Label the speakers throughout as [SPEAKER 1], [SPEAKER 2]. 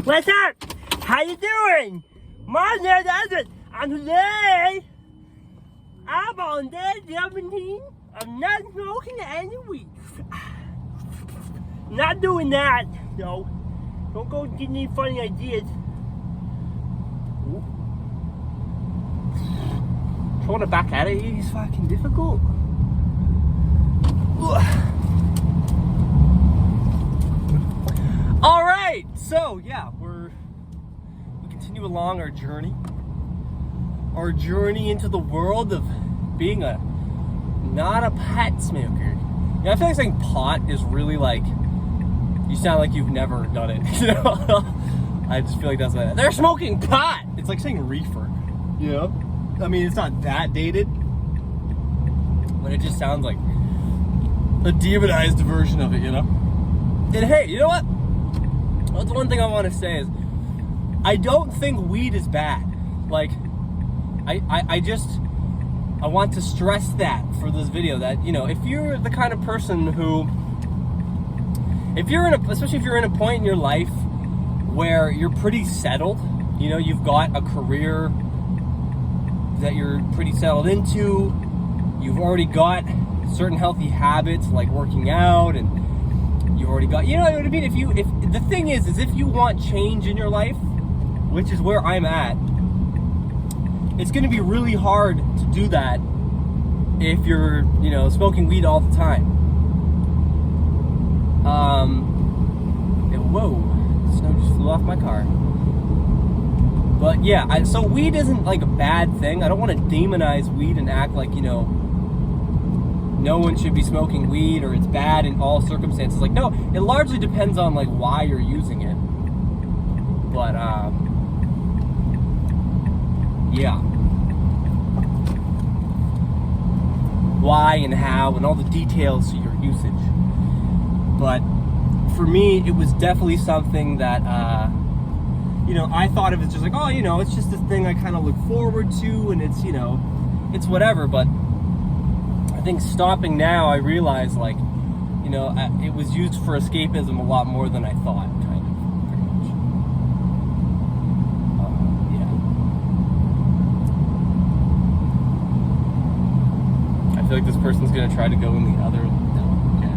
[SPEAKER 1] What's up? How you doing? My name is Edward, and today I'm on day 17 of not smoking any weed. Not doing that, no. Don't go get any funny ideas. Throwing it back at it is fucking difficult. All right, so yeah, we continue along our journey into the world of being not a pot smoker. Yeah, I feel like saying pot is really like, you sound like you've never done it. You know, I just feel like that's what they're smoking pot. It's like saying reefer. You know, I mean, it's not that dated, but it just sounds like a demonized version of it. You know, and hey, you know what? That's one thing I want to say is, I don't think weed is bad. Like, I want to stress that for this video, that, you know, if you're the kind of person who, especially if you're in a point in your life where you're pretty settled, you know, you've got a career that you're pretty settled into, you've already got certain healthy habits like working out, and you've already got, you know what I mean? If the thing is if you want change in your life, which is where I'm at, it's going to be really hard to do that if you're, you know, smoking weed all the time. Whoa, snow just flew off my car. But yeah, so weed isn't like a bad thing. I don't want to demonize weed and act like, you know, no one should be smoking weed or it's bad in all circumstances. Like, no, it largely depends on like why you're using it. But yeah, why and how and all the details to your usage. But for me, it was definitely something that you know, I thought of it just like, oh, you know, it's just this thing I kind of look forward to, and it's, you know, it's whatever. But I think stopping now, I realize, like, you know, it was used for escapism a lot more than I thought, kind of, pretty much. Yeah. I feel like this person's gonna try to go in the other. No, okay.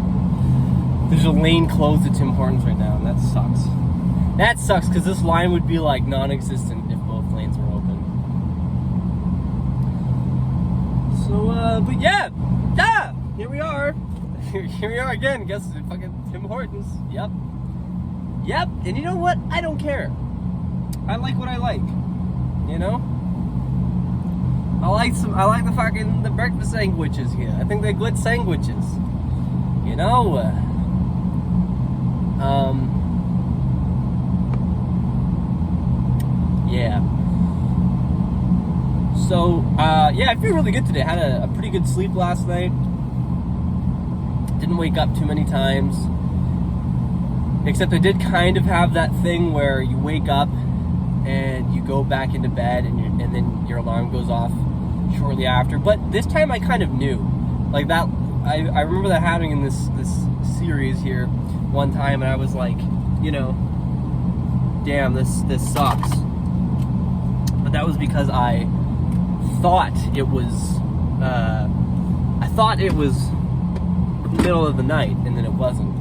[SPEAKER 1] There's a lane closed at Tim Hortons right now, and that sucks. That sucks, because this line would be like non-existent if both lanes were open. So, but yeah, here we are. Here we are again. Guess fucking Tim Hortons. Yep. And you know what? I don't care. I like what I like. You know. I like the breakfast sandwiches here. I think they're good sandwiches. You know. Yeah. So, yeah, I feel really good today. I had a pretty good sleep last night. Didn't wake up too many times. Except I did kind of have that thing where you wake up and you go back into bed and then your alarm goes off shortly after. But this time I kind of knew. Like that, I remember that happening in this series here one time, and I was like, you know, damn, this sucks. But that was because I thought it was the middle of the night, and then it wasn't.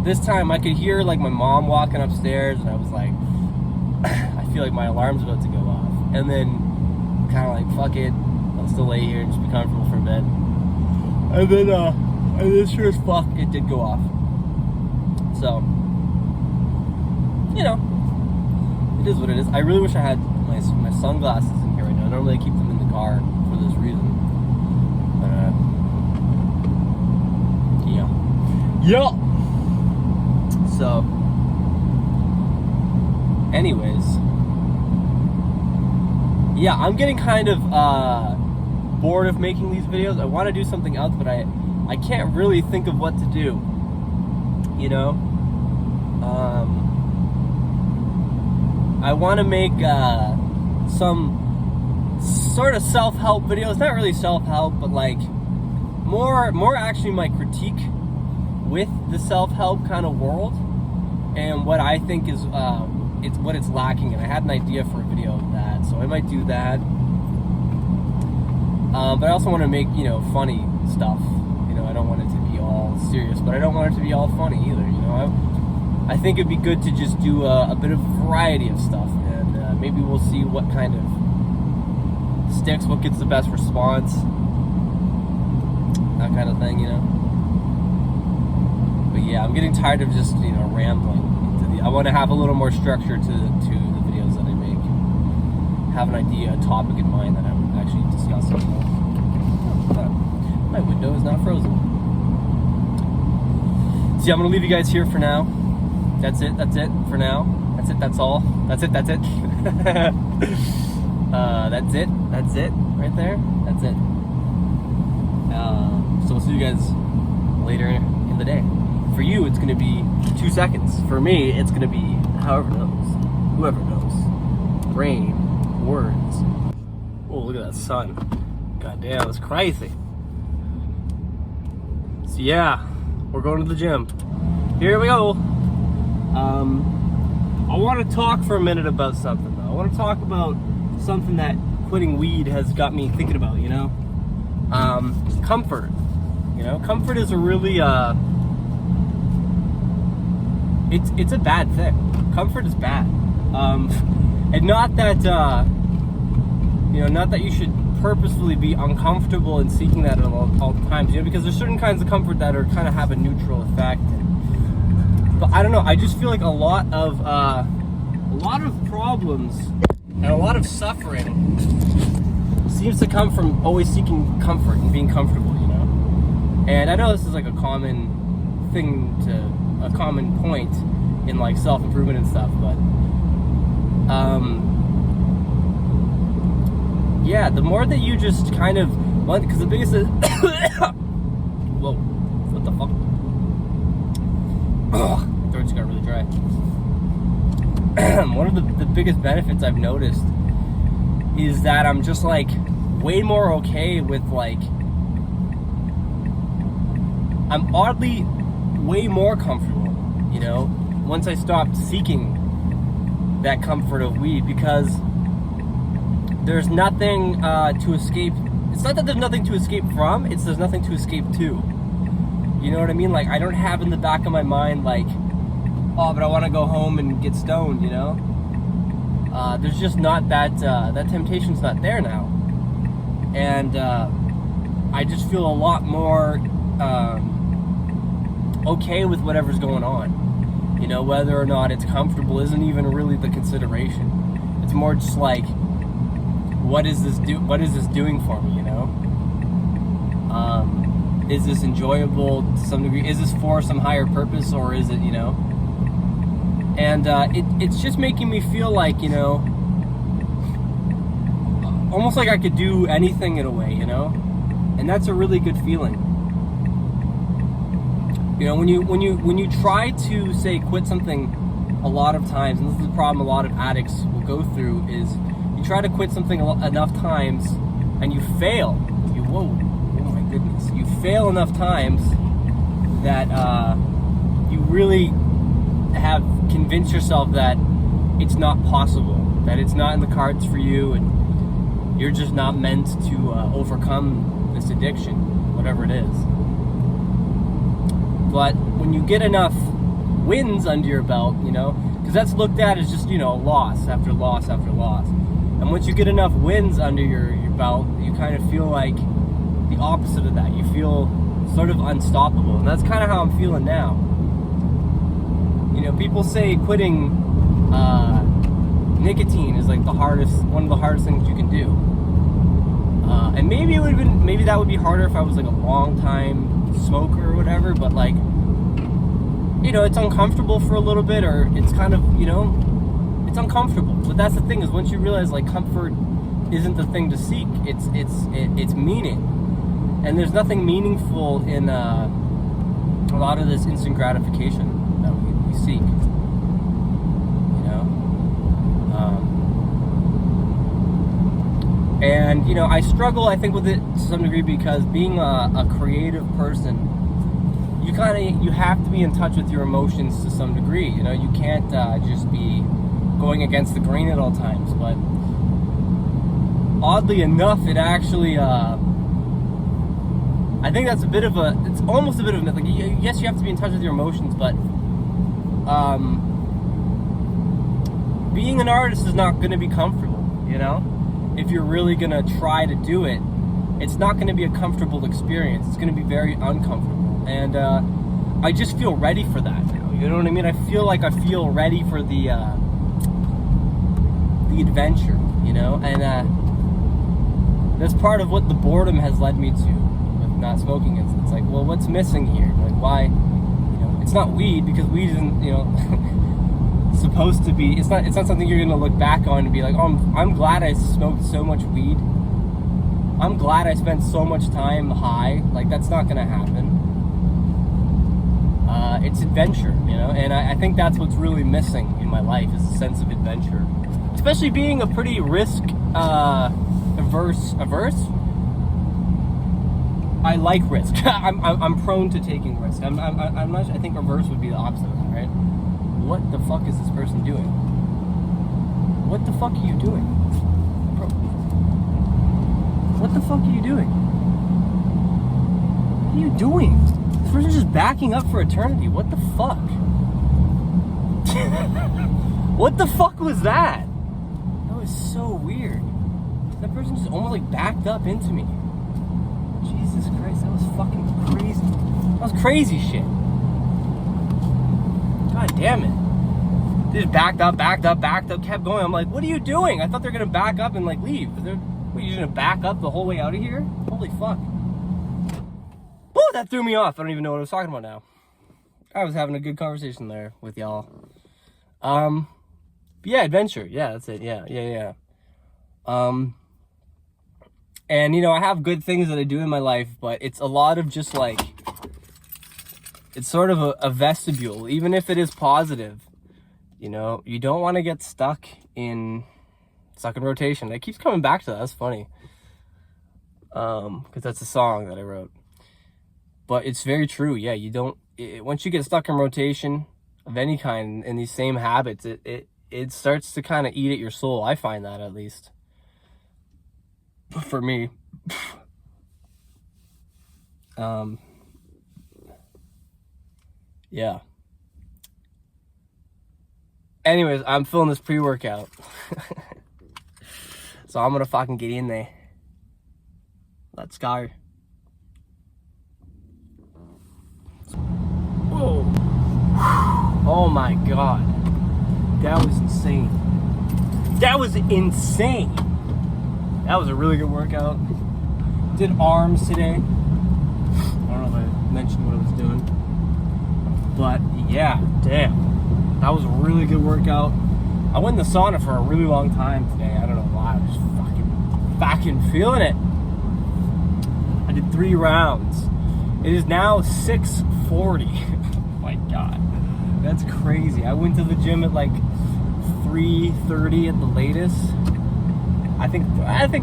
[SPEAKER 1] This time I could hear like my mom walking upstairs, and I was like, I feel like my alarm's about to go off. And then kind of like, fuck it, I'll still lay here and just be comfortable for a bit. And then sure as fuck, it did go off. So, you know, it is what it is. I really wish I had my sunglasses in here right now. Normally I keep them in the car for this reason. But, yeah. So, anyways, yeah, I'm getting kind of bored of making these videos. I want to do something else, but I can't really think of what to do. You know, I want to make some sort of self-help videos. Not really self-help, but like more actually my critique with the self-help kind of world, and what I think is it's what it's lacking, and I had an idea for a video of that, so I might do that. But I also want to make, you know, funny stuff. You know, I don't want it to be all serious, but I don't want it to be all funny either. You know, I think it'd be good to just do a bit of a variety of stuff, and maybe we'll see what kind of sticks, what gets the best response, that kind of thing, you know. But yeah, I'm getting tired of just, you know, rambling. I want to have a little more structure to the videos that I make. Have an idea, a topic in mind that I'm actually discussing. You know? My window is not frozen. See, I'm gonna leave you guys here for now. That's it for now. That's all. That's it. That's it right there. That's it. So we'll see you guys later in the day. For you, it's gonna be 2 seconds. For me, it's gonna be whoever knows. Rain, words. Oh, look at that sun. God damn, it's crazy. So yeah, we're going to the gym. Here we go. I want to talk for a minute about something though. I want to talk about something that quitting weed has got me thinking about, you know? Comfort. You know, comfort is a really, it's a bad thing. Comfort is bad. And not that, you know, not that you should purposefully be uncomfortable and seeking that at all times, you know, because there's certain kinds of comfort that are kind of have a neutral effect. But I don't know, I just feel like a lot of problems and a lot of suffering seems to come from always seeking comfort and being comfortable, you know? And I know this is like a common thing a common point in like self-improvement and stuff, but yeah, the more that you just kind of want, because the biggest is whoa, what the fuck? Ugh, my throat just got really dry. One of the biggest benefits I've noticed is that I'm just like way more okay with like, I'm oddly way more comfortable, you know, once I stopped seeking that comfort of weed, because there's nothing to escape. It's not that there's nothing to escape from, it's there's nothing to escape to. You know what I mean? Like, I don't have in the back of my mind like, oh, but I want to go home and get stoned, you know? There's just not that, that temptation's not there now. And I just feel a lot more okay with whatever's going on. You know, whether or not it's comfortable isn't even really the consideration. It's more just like, what is this doing for me, you know? Is this enjoyable to some degree? Is this for some higher purpose, or is it, you know? And it's just making me feel like, you know, almost like I could do anything in a way, you know? And that's a really good feeling. You know, when you try to, say, quit something a lot of times, and this is the problem a lot of addicts will go through, is you try to quit something enough times and you fail. Oh my goodness. You fail enough times that you really have convinced yourself that it's not possible, that it's not in the cards for you, and you're just not meant to overcome this addiction, whatever it is. But when you get enough wins under your belt, you know, because that's looked at as just, you know, loss after loss after loss. And once you get enough wins under your belt, you kind of feel like the opposite of that. You feel sort of unstoppable. And that's kind of how I'm feeling now. You know, people say quitting nicotine is like one of the hardest things you can do. And maybe that would be harder if I was like a long time smoker or whatever, but like, you know, it's uncomfortable for a little bit, or it's kind of, you know, it's uncomfortable. But that's the thing, is once you realize like comfort isn't the thing to seek, it's meaning. And there's nothing meaningful in a lot of this instant gratification that we seek, you know. And you know, I struggle, I think, with it to some degree, because being a creative person, you have to be in touch with your emotions to some degree. You know, you can't just be going against the grain at all times. But oddly enough, it actually, I think that's it's almost a bit of a myth. Like, yes, you have to be in touch with your emotions, but being an artist is not going to be comfortable, you know? If you're really going to try to do it, it's not going to be a comfortable experience. It's going to be very uncomfortable. And I just feel ready for that now. You know what I mean? I feel ready for the adventure, you know? And that's part of what the boredom has led me to with not smoking. It's like, well, what's missing here? Like, why? You know, it's not weed, because weed isn't, you know, supposed to be. It's not something you're gonna look back on and be like, oh, I'm glad I smoked so much weed. I'm glad I spent so much time high. Like, that's not gonna happen. It's adventure, you know, and I think that's what's really missing in my life, is a sense of adventure. Especially being a pretty risk averse. I like risk. I'm prone to taking risk. I'm not. I think reverse would be the opposite of that, right? What the fuck is this person doing? What the fuck are you doing? Bro. What the fuck are you doing? What are you doing? This person's just backing up for eternity. What the fuck? What the fuck was that? That was so weird. That person just almost like backed up into me. Jesus Christ, that was fucking crazy. That was crazy shit. God damn it. They just backed up, kept going. I'm like, what are you doing? I thought they were gonna back up and like leave. What, you gonna back up the whole way out of here? Holy fuck. Woo, that threw me off. I don't even know what I was talking about now. I was having a good conversation there with y'all. But yeah, adventure. Yeah, that's it. Yeah. And you know, I have good things that I do in my life, but it's a lot of just like, it's sort of a vestibule, even if it is positive. You know, you don't want to get stuck in rotation. It keeps coming back to that. That's funny. Because that's a song that I wrote. But it's very true. Yeah, you don't, once you get stuck in rotation of any kind in these same habits, it starts to kind of eat at your soul. I find that, at least. For me. Yeah. Anyways, I'm filling this pre-workout. So I'm gonna fucking get in there. Let's go. Whoa. Oh my god. That was insane. That was insane. That was a really good workout. Did arms today. I don't know if I mentioned what I was doing. But yeah, damn. That was a really good workout. I went in the sauna for a really long time today. I don't know why. I was just fucking feeling it. I did 3 rounds. It is now 6:40. Oh my god. That's crazy. I went to the gym at like 3:30 at the latest. I think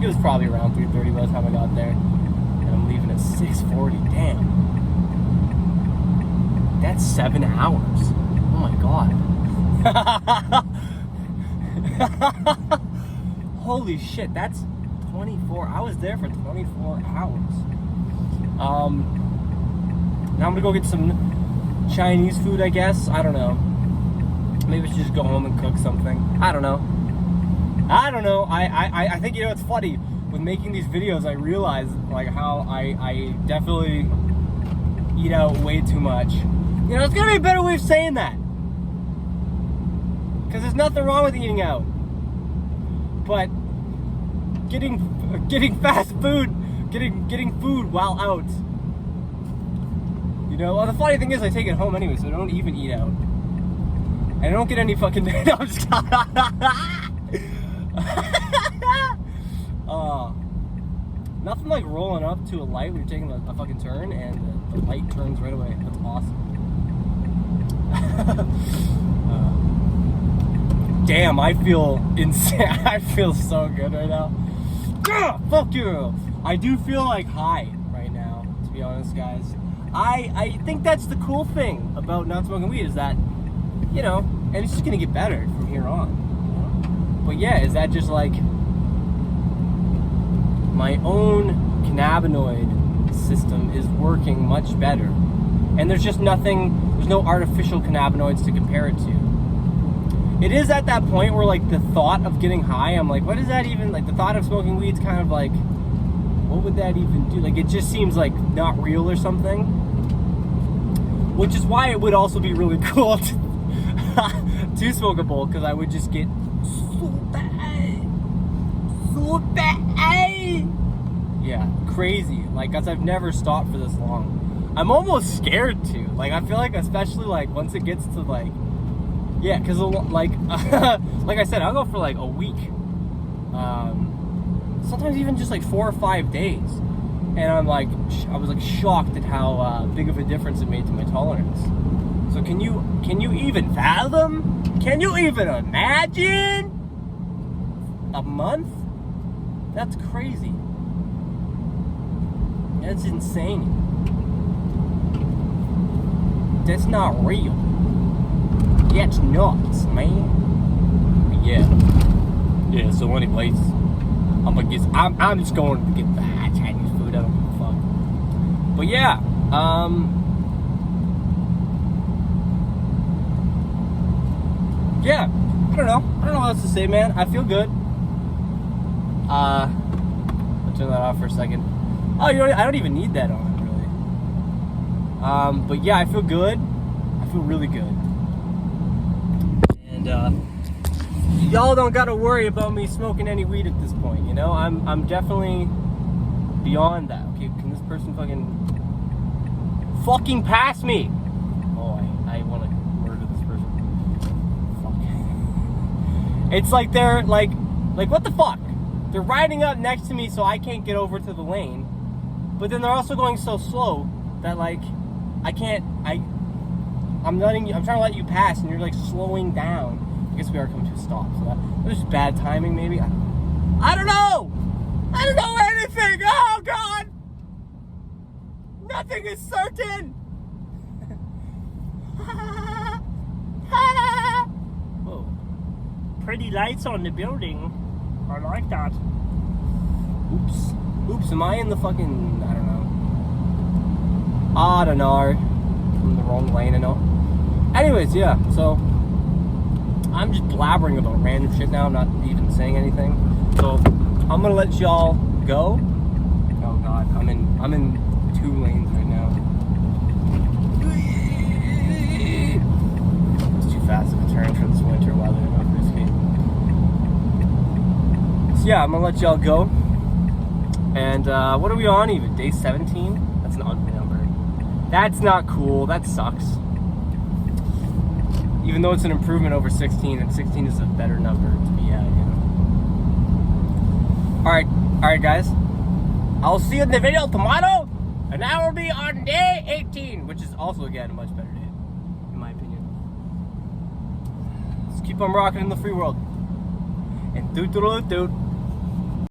[SPEAKER 1] it was probably around 3:30 by the time I got there. And I'm leaving at 6:40. Damn. That's 7 hours. Oh my god. Holy shit, that's 24. I was there for 24 hours. Now I'm gonna go get some Chinese food, I guess. I don't know. Maybe I should just go home and cook something. I don't know. I think, you know, it's funny. With making these videos, I realize like how I definitely eat out way too much. You know, it's gonna be a better way of saying that. Because there's nothing wrong with eating out. But getting fast food, getting food while out. You know, well, the funny thing is I take it home anyway, so I don't even eat out. And I don't get any fucking... No, I'm just... Nothing like rolling up to a light when you're taking a fucking turn and the light turns right away. That's awesome. Damn, I feel insane. I feel so good right now. Fuck you. I do feel like high right now, to be honest, guys. I think that's the cool thing about not smoking weed, is that, you know, and it's just gonna get better from here on. But yeah, is that just like my own cannabinoid system is working much better, and there's just nothing, there's no artificial cannabinoids to compare it to. It is at that point where like the thought of getting high, I'm like, what is that even, like the thought of smoking weed's kind of like, what would that even do? Like it just seems like not real or something, which is why it would also be really cool to smoke a bowl, because I would just get so bad. Yeah, crazy. Like, cause I've never stopped for this long. I'm almost scared to. Like, I feel like, especially like once it gets to like, yeah, cause like, like I said, I'll go for like a week. Sometimes even just like 4 or 5 days, and I'm like, I was like shocked at how big of a difference it made to my tolerance. So can you even fathom? Can you even imagine? A month? That's crazy. That's insane. That's not real. That's nuts, man. But yeah. So anyways, I'm just going to get the Chinese food. I don't give a fuck. But yeah, yeah. I don't know what else to say, man. I feel good. I'll turn that off for a second. Oh, I don't even need that on, really. But yeah, I feel good. I feel really good. And y'all don't gotta worry about me smoking any weed at this point, you know? I'm definitely beyond that. Okay, can this person fucking pass me? Oh, I want to murder this person. Fuck. It's like they're like what the fuck? They're riding up next to me so I can't get over to the lane, but then they're also going so slow that like I'm trying to let you pass, and you're like slowing down. I guess we are coming to a stop, so that was just bad timing, maybe. I don't know. I don't know anything. Oh God, nothing is certain. Whoa, pretty lights on the building. I like that. Oops, am I in the fucking, I don't know. I'm in the wrong lane, I know. Anyways, yeah, so I'm just blabbering about random shit now. I'm not even saying anything. So I'm gonna let y'all go. Oh God, I'm in 2 lanes right now. It's too fast of a turn for this winter weather. Yeah, I'm gonna let y'all go. And what are we on even? Day 17? That's an ugly number. That's not cool. That sucks. Even though it's an improvement over 16, and 16 is a better number to be at, you know. Alright guys. I'll see you in the video tomorrow. And that will be on day 18, which is also again a much better day, in my opinion. Let's keep on rocking in the free world. And doot.